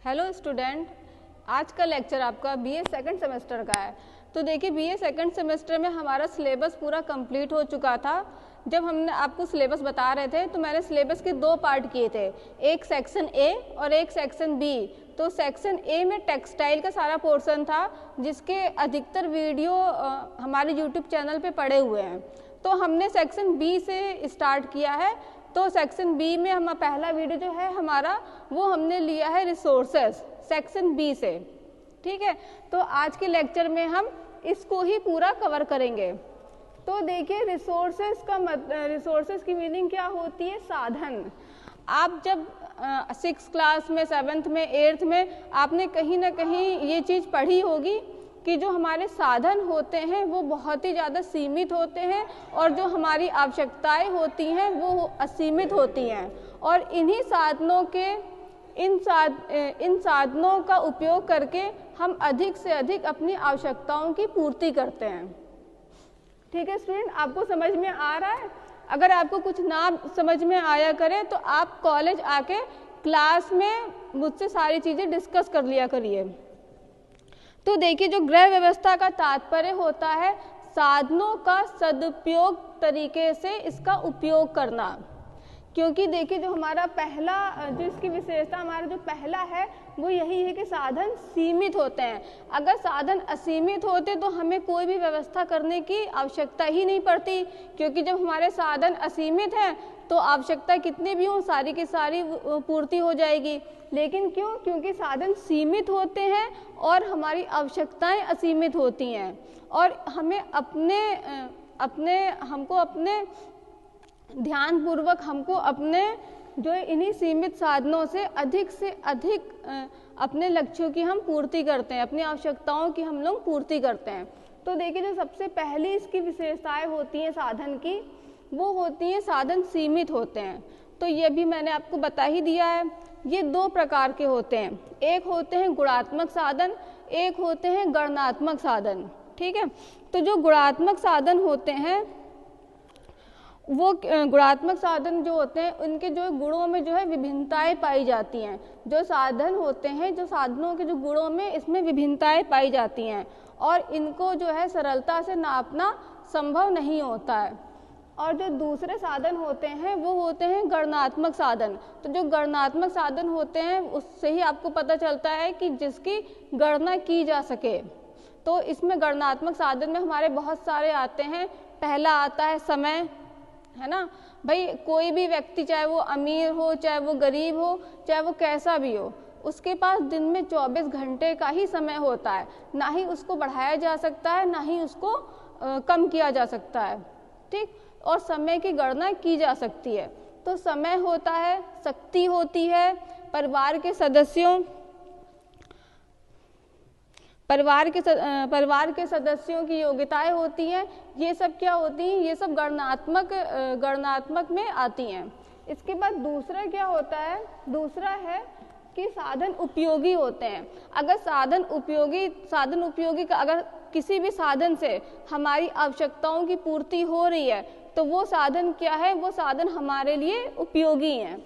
Hello student, आज का lecture आपका बीए सेकंड सेमेस्टर का है। तो देखिए बीए सेकंड सेमेस्टर में हमारा सिलेबस पूरा कंप्लीट हो चुका था। जब हमने आपको सिलेबस बता रहे थे तो मैंने सिलेबस के दो पार्ट किए थे, एक सेक्शन ए और एक सेक्शन बी। तो सेक्शन ए में टेक्सटाइल का सारा पोर्शन था, जिसके अधिकतर वीडियो हमारे यूट्यूब चैनल पे पड़े हुए हैं। तो हमने सेक्शन बी से स्टार्ट किया है। तो सेक्शन बी में हम पहला वीडियो जो है हमारा वो हमने लिया है रिसोर्सेस सेक्शन बी से, ठीक है। तो आज के लेक्चर में हम इसको ही पूरा कवर करेंगे। तो देखिए रिसोर्सेस की मीनिंग क्या होती है? साधन। आप जब 6th क्लास में, 7th में, 8th में आपने कहीं ना कहीं ये चीज़ पढ़ी होगी कि जो हमारे साधन होते हैं वो बहुत ही ज़्यादा सीमित होते हैं और जो हमारी आवश्यकताएं होती हैं वो असीमित होती हैं। और इन्हीं साधनों के इन साधनों का उपयोग करके हम अधिक से अधिक अपनी आवश्यकताओं की पूर्ति करते हैं। ठीक है स्टूडेंट, आपको समझ में आ रहा है? अगर आपको कुछ ना समझ में आया करे तो आप कॉलेज आके क्लास में मुझसे सारी चीज़ें डिस्कस कर लिया करिए। तो देखिए, जो गृह व्यवस्था का तात्पर्य होता है साधनों का सदुपयोग तरीके से इसका उपयोग करना। क्योंकि देखिए जो हमारा पहला, जो इसकी विशेषता हमारा जो पहला है वो यही है कि साधन सीमित होते हैं। अगर साधन असीमित होते तो हमें कोई भी व्यवस्था करने की आवश्यकता ही नहीं पड़ती, क्योंकि जब हमारे साधन असीमित हैं तो आवश्यकता कितनी भी हो सारी की सारी पूर्ति हो जाएगी। लेकिन क्यों? क्योंकि साधन सीमित होते हैं और हमारी आवश्यकताएं असीमित होती हैं। और हमें ध्यानपूर्वक हमको अपने जो इन्हीं सीमित साधनों से अधिक अपने लक्ष्यों की हम पूर्ति करते हैं, अपनी आवश्यकताओं की हम लोग पूर्ति करते हैं। तो देखिए जो सबसे पहली इसकी विशेषताएं होती हैं साधन की, वो होती हैं साधन सीमित होते हैं। तो ये भी मैंने आपको बता ही दिया है। ये दो प्रकार के होते हैं, एक होते हैं गुणात्मक साधन, एक होते हैं गणनात्मक साधन। ठीक है, तो जो गुणात्मक साधन होते हैं वो गुणात्मक साधन जो होते हैं उनके जो गुणों में जो है विभिन्नताएं पाई जाती हैं। जो साधन होते हैं, जो साधनों के जो गुणों में इसमें विभिन्नताएं पाई जाती हैं और इनको जो है सरलता से नापना संभव नहीं होता है। और जो दूसरे साधन होते हैं वो होते हैं गणनात्मक साधन। तो जो गणनात्मक साधन होते हैं उससे ही आपको पता चलता है कि जिसकी गणना की जा सके। तो इसमें गणनात्मक साधन में हमारे बहुत सारे आते हैं। पहला आता है समय, है ना भाई। कोई भी व्यक्ति, चाहे वो अमीर हो, चाहे वो गरीब हो, चाहे वो कैसा भी हो, उसके पास दिन में 24 घंटे का ही समय होता है। ना ही उसको बढ़ाया जा सकता है, ना ही उसको कम किया जा सकता है। ठीक, और समय की गणना की जा सकती है। तो समय होता है, शक्ति होती है, परिवार के सदस्यों की योग्यताएं होती हैं। ये सब क्या होती हैं? ये सब गणनात्मक में आती हैं। इसके बाद दूसरा क्या होता है? दूसरा है कि साधन उपयोगी होते हैं। अगर साधन उपयोगी का अगर किसी भी साधन से हमारी आवश्यकताओं की पूर्ति हो रही है तो वो साधन क्या है? वो साधन हमारे लिए उपयोगी हैं।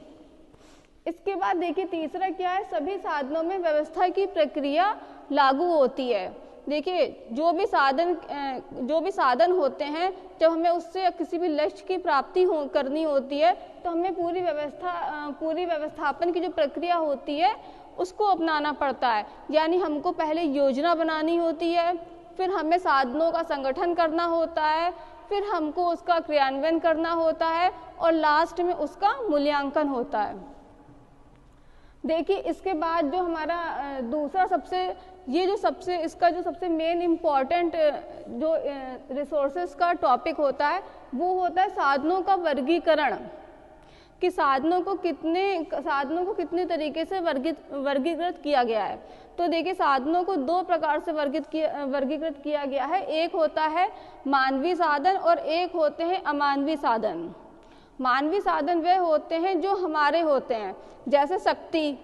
इसके बाद देखिए तीसरा क्या है? सभी साधनों में व्यवस्था की प्रक्रिया लागू होती है। देखिए जो भी साधन होते हैं, जब हमें उससे किसी भी लक्ष्य की प्राप्ति करनी होती है तो हमें पूरी व्यवस्थापन की जो प्रक्रिया होती है उसको अपनाना पड़ता है। यानी हमको पहले योजना बनानी होती है, फिर हमें साधनों का संगठन करना होता है, फिर हमको उसका क्रियान्वयन करना होता है और लास्ट में उसका मूल्यांकन होता है। देखिए इसके बाद जो हमारा दूसरा इसका जो सबसे मेन इम्पॉर्टेंट जो रिसोर्सेज का टॉपिक होता है वो होता है साधनों का वर्गीकरण, कि साधनों को कितने तरीके से वर्गीकृत किया गया है। तो देखिए साधनों को दो प्रकार से वर्गीकृत किया गया है। एक होता है मानवीय साधन और एक होते हैं अमानवीय साधन। मानवीय साधन वे होते हैं जो हमारे होते हैं, जैसे शक्ति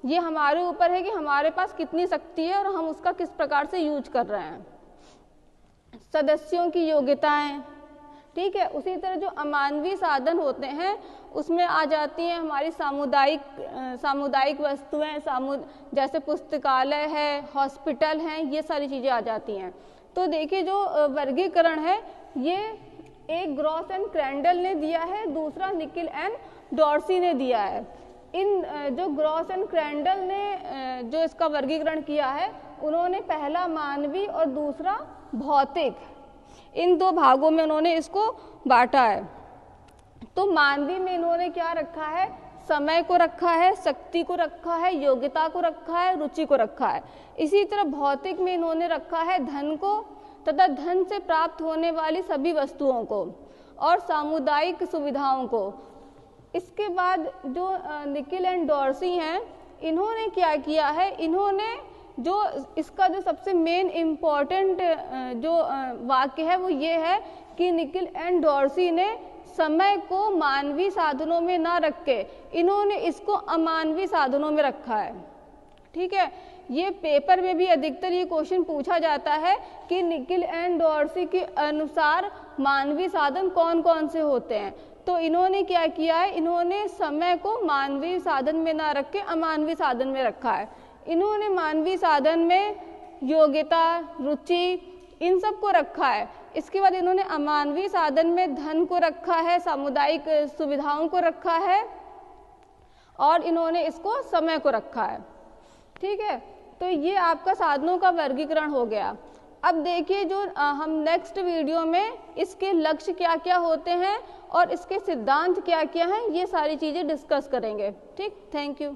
ये हमारे ऊपर है कि हमारे पास कितनी शक्ति है और हम उसका किस प्रकार से यूज कर रहे हैं। सदस्यों की योग्यताएं, ठीक है। उसी तरह जो अमानवीय साधन होते हैं उसमें आ जाती हैं हमारी सामुदायिक वस्तुएं, जैसे पुस्तकालय है, हॉस्पिटल हैं, ये सारी चीज़ें आ जाती हैं। तो देखिए जो वर्गीकरण है ये एक ग्रॉस एंड क्रैंडल ने दिया है, दूसरा निकिल एंड डॉर्सी ने दिया है। इन जो ग्रॉस एंड क्रैंडल ने जो इसका वर्गीकरण किया है, उन्होंने पहला मानवीय और दूसरा भौतिक, इन दो भागों में उन्होंने इसको बांटा है। तो मानवीय में इन्होंने क्या रखा है, समय को रखा है, शक्ति को रखा है, योग्यता को रखा है, रुचि को रखा है। इसी तरह भौतिक में इन्होंने रखा है धन को तथा धन से प्राप्त होने वाली सभी वस्तुओं को और सामुदायिक सुविधाओं को। इसके बाद जो निकिल एंड डॉर्सी हैं, इन्होंने क्या किया है, इन्होंने जो इसका जो सबसे मेन इम्पॉर्टेंट जो वाक्य है वो ये है कि निकिल एंड डॉर्सी ने समय को मानवीय साधनों में ना रख के इन्होंने इसको अमानवीय साधनों में रखा है। ठीक है, ये पेपर में भी अधिकतर ये क्वेश्चन पूछा जाता है कि निकिल एंड डॉर्सी के अनुसार मानवीय साधन कौन कौन से होते हैं। तो इन्होंने क्या किया है, इन्होंने समय को मानवीय साधन में ना रख के अमानवीय साधन में रखा है। इन्होंने मानवीय साधन में योग्यता, रुचि, इन सब को रखा है। इसके बाद इन्होंने अमानवीय साधन में धन को रखा है, सामुदायिक सुविधाओं को रखा है और इन्होंने इसको समय को रखा है। ठीक है, तो ये आपका साधनों का वर्गीकरण हो गया। अब देखिए जो हम नेक्स्ट वीडियो में इसके लक्ष्य क्या क्या होते हैं और इसके सिद्धांत क्या क्या हैं, ये सारी चीज़ें डिस्कस करेंगे। ठीक, थैंक यू।